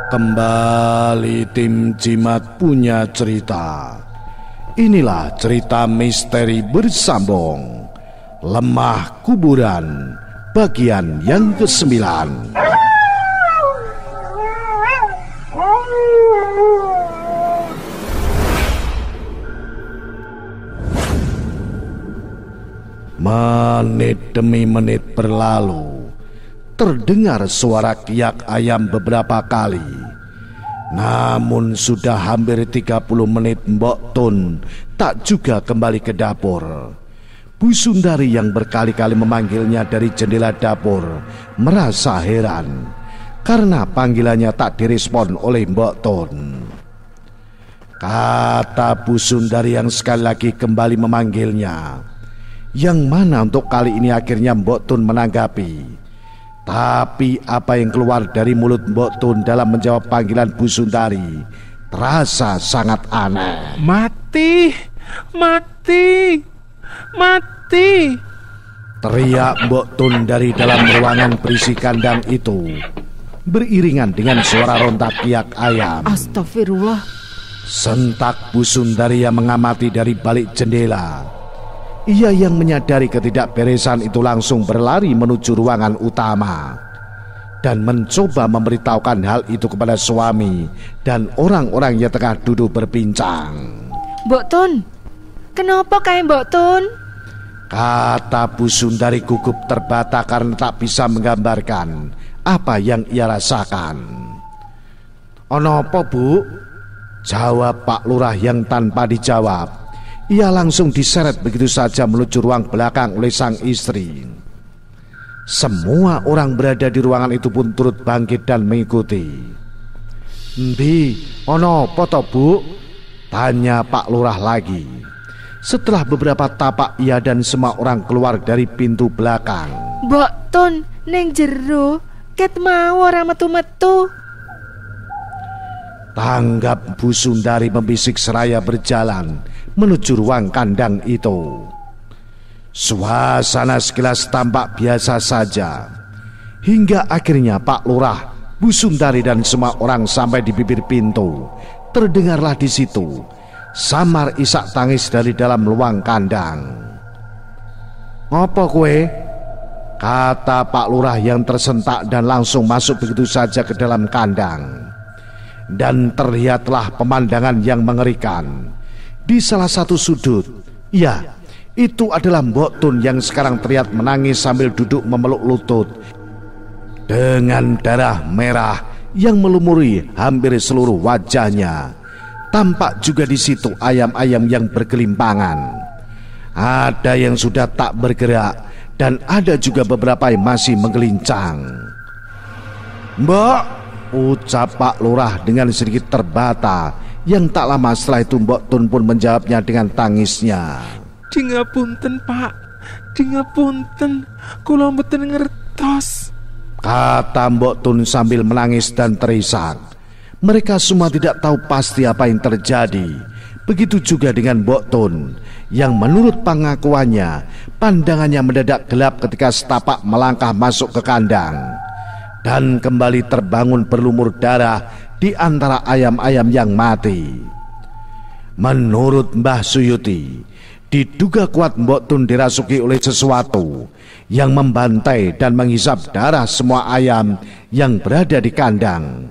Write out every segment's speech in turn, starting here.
Kembali tim Jimat punya cerita. Inilah cerita misteri bersambung Lemah Kuburan bagian yang ke-9. Menit demi menit berlalu. Terdengar suara kiak ayam beberapa kali. Namun sudah hampir 30 menit Mbok Tun tak juga kembali ke dapur. Bu Sundari yang berkali-kali memanggilnya dari jendela dapur merasa heran karena panggilannya tak direspon oleh Mbok Tun. Kata Bu Sundari yang sekali lagi kembali memanggilnya, yang mana untuk kali ini akhirnya Mbok Tun menanggapi. Tapi apa yang keluar dari mulut Mbok Tun dalam menjawab panggilan Bu Sundari terasa sangat aneh. Mati, mati, mati, teriak Mbok Tun dari dalam ruangan berisi kandang itu, beriringan dengan suara rontak kiak ayam. Astagfirullah. Sentak Bu Sundari yang mengamati dari balik jendela. Ia yang menyadari ketidakberesan itu langsung berlari menuju ruangan utama dan mencoba memberitahukan hal itu kepada suami dan orang-orang yang tengah duduk berbincang. Mbok Tun, kenapa kayak Mbok Tun? Kata Bu Sundari gugup terbata karena tak bisa menggambarkan apa yang ia rasakan. Ono apa, Bu? Jawab Pak Lurah yang tanpa dijawab. Ia langsung diseret begitu saja menuju ruang belakang oleh sang istri. Semua orang berada di ruangan itu pun turut bangkit dan mengikuti. "Endi, ono apa to, Bu?" tanya Pak Lurah lagi. Setelah beberapa tapak ia dan semua orang keluar dari pintu belakang. Mbok Tun, neng jero, ket mau ora metu-metu. Tanggap Bu Sundari membisik seraya berjalan menuju ruang kandang itu. Suasana sekilas tampak biasa saja, hingga akhirnya Pak Lurah, Bu Sundari dan semua orang sampai di bibir pintu. Terdengarlah di situ samar isak tangis dari dalam ruang kandang. "Ngopo kue?" kata Pak Lurah yang tersentak dan langsung masuk begitu saja ke dalam kandang. Dan terlihatlah pemandangan yang mengerikan. Di salah satu sudut, ya, itu adalah Mbok Tun yang sekarang terlihat menangis sambil duduk memeluk lutut dengan darah merah yang melumuri hampir seluruh wajahnya. Tampak juga di situ ayam-ayam yang bergelimpangan. Ada yang sudah tak bergerak dan ada juga beberapa yang masih menggelincang. "Mbok," ucap Pak Lurah dengan sedikit terbata. Yang tak lama setelah itu Mbok Tun pun menjawabnya dengan tangisnya. "Dingapunten, Pak. Dingapunten. Kula mboten ngertos," kata Mbok Tun sambil menangis dan terisak. Mereka semua tidak tahu pasti apa yang terjadi. Begitu juga dengan Mbok Tun yang menurut pengakuannya pandangannya mendadak gelap ketika setapak melangkah masuk ke kandang dan kembali terbangun berlumur darah di antara ayam-ayam yang mati. Menurut Mbah Suyuti, diduga kuat Mbok Tun dirasuki oleh sesuatu yang membantai dan menghisap darah semua ayam yang berada di kandang.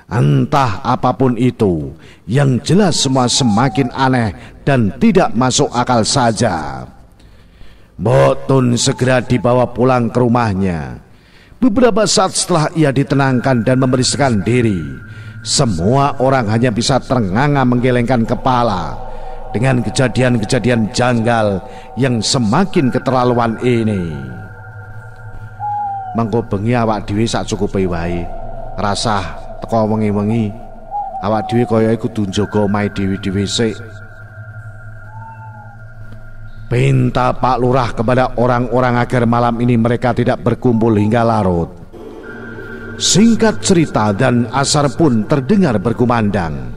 Entah apapun itu, yang jelas semua semakin aneh dan tidak masuk akal saja. Mbok Tun segera dibawa pulang ke rumahnya. Beberapa saat setelah ia ditenangkan dan membersihkan diri, semua orang hanya bisa ternganga menggelengkan kepala dengan kejadian-kejadian janggal yang semakin keterlaluan ini. Mangko bengi awak dhewe sak cukupe wae. Rasah teko wengi-wengi awak dhewe kaya iku kudu njaga omahe dhewe-dhewe sik. Pinta Pak Lurah kepada orang-orang agar malam ini mereka tidak berkumpul hingga larut. Singkat cerita dan asar pun terdengar berkumandang.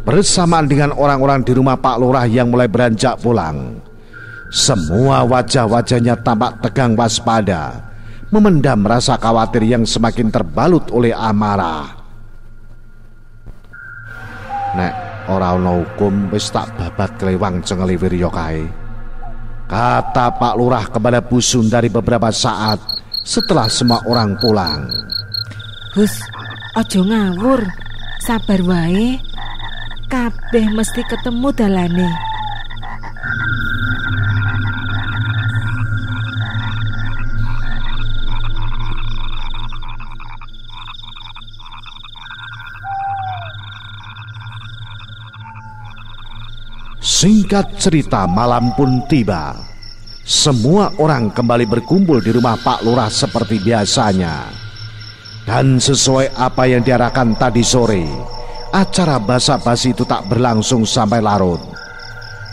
Bersamaan dengan orang-orang di rumah Pak Lurah yang mulai beranjak pulang, semua wajah-wajahnya tampak tegang waspada, memendam rasa khawatir yang semakin terbalut oleh amarah. Nek ora ana hukum wis tak babat klewang cengeli wirya kae. Kata Pak Lurah kepada Bu Sundari beberapa saat setelah semua orang pulang. Hus, aja ngawur. Sabar wae. Kabeh mesti ketemu dalane. Singkat cerita, malam pun tiba. Semua orang kembali berkumpul di rumah Pak Lurah seperti biasanya. Dan sesuai apa yang diarahkan tadi sore, acara basa-basi itu tak berlangsung sampai larut.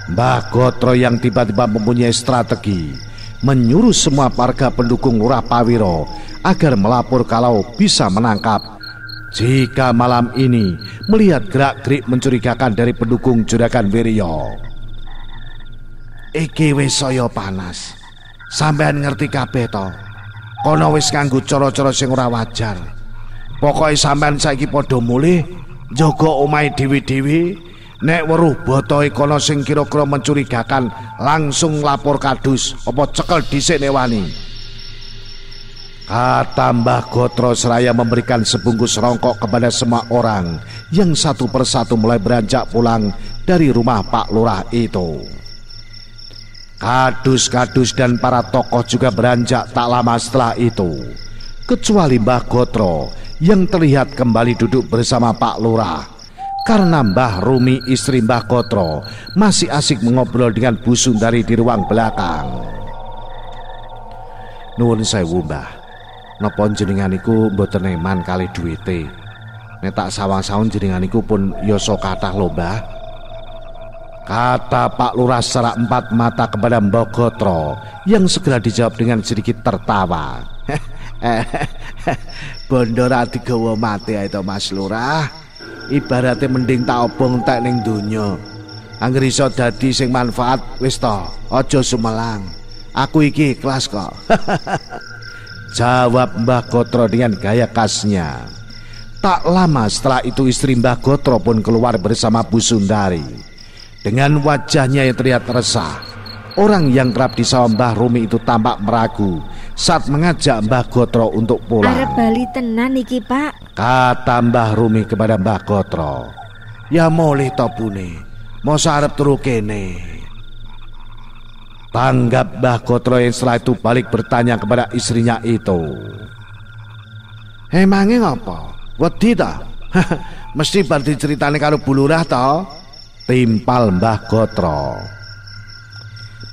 Mbah Gotro yang tiba-tiba mempunyai strategi menyuruh semua warga pendukung Lurah Pawiro agar melapor kalau bisa menangkap jika malam ini melihat gerak-gerik mencurigakan dari pendukung Juragan Wirya. Iki wis saya panas. Sampean ngerti kabeh to. Kono wis nganggo cara-cara sing ora wajar. Pokoke sampean saiki padha mulih njaga omahe dhewe-dhewe. Nek weruh botohe kono sing kira-kira mencurigakan langsung lapor kadus apa cekel dhisik nek wani. Kata Mbah Gotro seraya memberikan sebungkus rongkok kepada semua orang yang satu persatu mulai beranjak pulang dari rumah Pak Lurah itu. Kadus-kadus dan para tokoh juga beranjak tak lama setelah itu, kecuali Mbah Gotro yang terlihat kembali duduk bersama Pak Lurah, karena Mbah Rumi istri Mbah Gotro masih asik mengobrol dengan Bu Sundari di ruang belakang. Nuwun sewu Mbah, napa jenengan iku mboten eman kali duwite. Nek tak sawang-sawang jenengan iku pun yasa kathah lho Mbah. Kata Pak Lurah secara empat mata kepada Mbah Gotro yang segera dijawab dengan sedikit tertawa. Bondo ra digawa mati ae to Mas Lurah. Ibarate mending tak obong tek ning donya. Angger iso dadi sing manfaat wis to, aja sumelang. Aku iki ikhlas kok. Jawab Mbah Gotro dengan gaya khasnya. Tak lama setelah itu istri Mbah Gotro pun keluar bersama Bu Sundari. Dengan wajahnya yang terlihat resah, orang yang kerap disapa Mbah Rumi itu tampak meragu saat mengajak Mbah Gotro untuk pulang. Arep bali tenan iki Pak, kata Mbah Rumi kepada Mbah Gotro. Ya molih to bune, mosok arep turu kene. Tanggap Mbah Gotro yang setelah itu balik bertanya kepada istrinya itu. Emangnya ngapa? Wedi ta? Mesti bar diceritane karo Bu Lurah to? Timpal Mbah Gotro.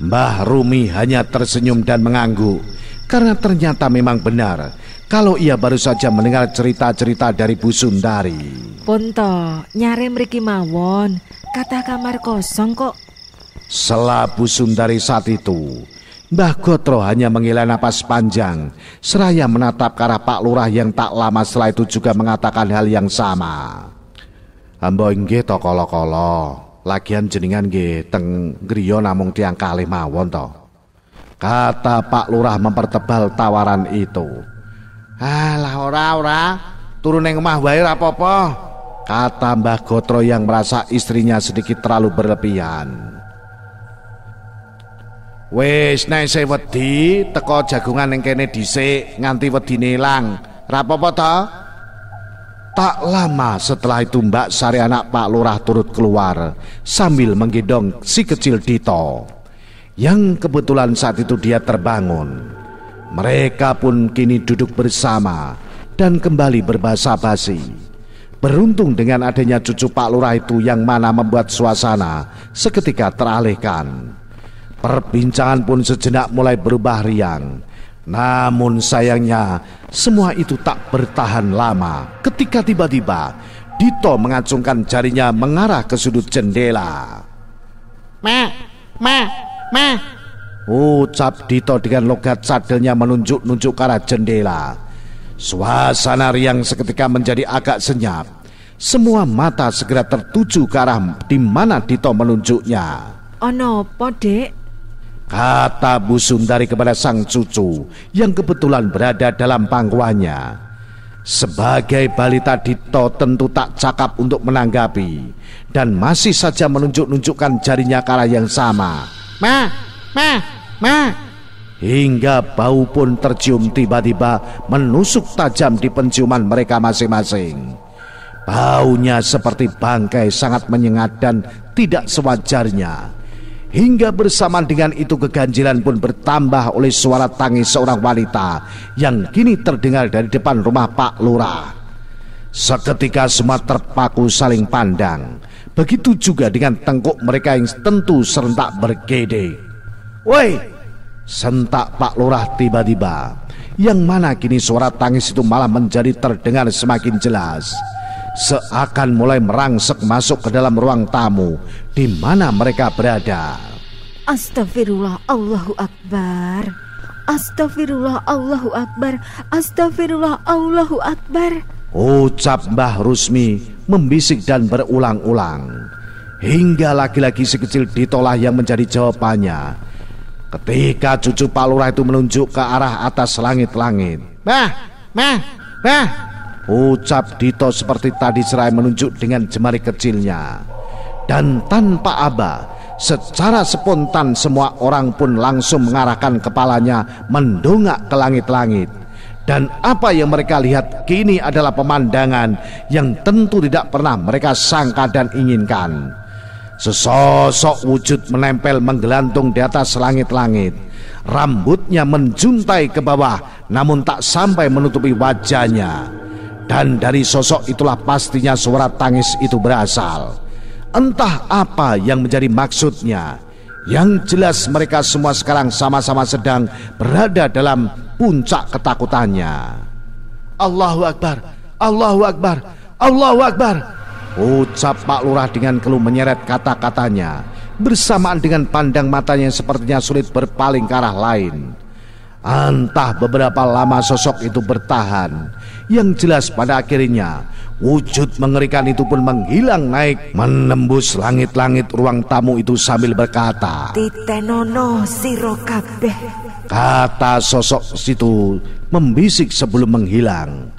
Mbah Rumi hanya tersenyum dan mengangguk, karena ternyata memang benar kalau ia baru saja mendengar cerita-cerita dari Bu Sundari. Ponto, nyare mriki mawon, kata kamar kosong kok. Setelah Bu Sundari saat itu, Mbah Gotro hanya menghela napas panjang seraya menatap ke arah Pak Lurah yang tak lama setelah itu juga mengatakan hal yang sama. Ambo inggih to kala-kala, lagian jenengan nggih teng griya namung tiyang kalih mawon to. Kata Pak Lurah mempertebal tawaran itu. Alah ora, turun ning omah wae ora apa-apa. Kata Mbah Gotro yang merasa istrinya sedikit terlalu berlebihan. Wis nek se wedi teko jagungan ning kene dhisik nganti wedine ilang. Ora apa-apa to? Tak lama setelah itu Mbak Sari anak Pak Lurah turut keluar sambil menggendong si kecil Dito yang kebetulan saat itu dia terbangun. Mereka pun kini duduk bersama dan kembali berbasa-basi. Beruntung dengan adanya cucu Pak Lurah itu yang mana membuat suasana seketika teralihkan. Perbincangan pun sejenak mulai berubah riang. Namun sayangnya semua itu tak bertahan lama ketika tiba-tiba Dito mengacungkan jarinya mengarah ke sudut jendela. Ma, ucap Dito dengan logat sadelnya menunjuk-nunjuk ke arah jendela. Suasana riang seketika menjadi agak senyap. Semua mata segera tertuju ke arah di mana Dito menunjuknya. Ono apa, Dek? Kata Bu Sundari kepada sang cucu yang kebetulan berada dalam pangkuannya. Sebagai balita Dito tentu tak cakap untuk menanggapi dan masih saja menunjuk-nunjukkan jarinya ke arah yang sama. Ma, ma, ma. Hingga bau pun tercium tiba-tiba menusuk tajam di penciuman mereka masing-masing. Baunya seperti bangkai, sangat menyengat dan tidak sewajarnya. Hingga bersamaan dengan itu keganjilan pun bertambah oleh suara tangis seorang wanita yang kini terdengar dari depan rumah Pak Lurah. Seketika semua terpaku saling pandang. Begitu juga dengan tengkuk mereka yang tentu serentak bergedek. "Woi!" sentak Pak Lurah tiba-tiba, yang mana kini suara tangis itu malah menjadi terdengar semakin jelas, seakan mulai merangsek masuk ke dalam ruang tamu di mana mereka berada. Astagfirullah, Allahu Akbar. Astagfirullah, Allahu Akbar. Astagfirullah, Allahu Akbar. Ucap Mbah Rusmi membisik dan berulang-ulang, hingga laki-laki sekecil Ditolah yang menjadi jawabannya. Ketika cucu Pak Lurah itu menunjuk ke arah atas langit-langit. "Mah, mah, mah," ucap Dito seperti tadi seraya menunjuk dengan jemari kecilnya. Dan tanpa aba, secara spontan semua orang pun langsung mengarahkan kepalanya mendongak ke langit-langit. Dan apa yang mereka lihat kini adalah pemandangan yang tentu tidak pernah mereka sangka dan inginkan. Sesosok wujud menempel menggelantung di atas langit-langit. Rambutnya menjuntai ke bawah namun tak sampai menutupi wajahnya. Dan dari sosok itulah pastinya suara tangis itu berasal. Entah apa yang menjadi maksudnya. Yang jelas mereka semua sekarang sama-sama sedang berada dalam puncak ketakutannya. "Allahu Akbar, Allahu Akbar, Allahu Akbar," ucap Pak Lurah dengan keluh menyeret kata-katanya, bersamaan dengan pandang matanya yang sepertinya sulit berpaling ke arah lain. Entah beberapa lama sosok itu bertahan. Yang jelas pada akhirnya wujud mengerikan itu pun menghilang naik menembus langit-langit ruang tamu itu sambil berkata, "Titenono siro kabeh," kata sosok situ membisik sebelum menghilang.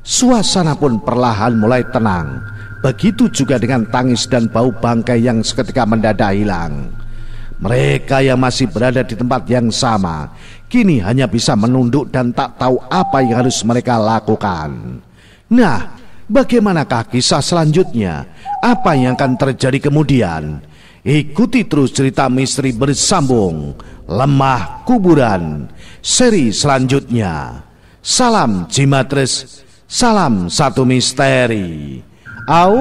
Suasana pun perlahan mulai tenang. Begitu juga dengan tangis dan bau bangkai yang seketika mendadak hilang. Mereka yang masih berada di tempat yang sama kini hanya bisa menunduk dan tak tahu apa yang harus mereka lakukan. Nah, bagaimanakah kisah selanjutnya? Apa yang akan terjadi kemudian? Ikuti terus cerita misteri bersambung Lemah Kuburan seri selanjutnya. Salam Jimatres, salam satu misteri. Au.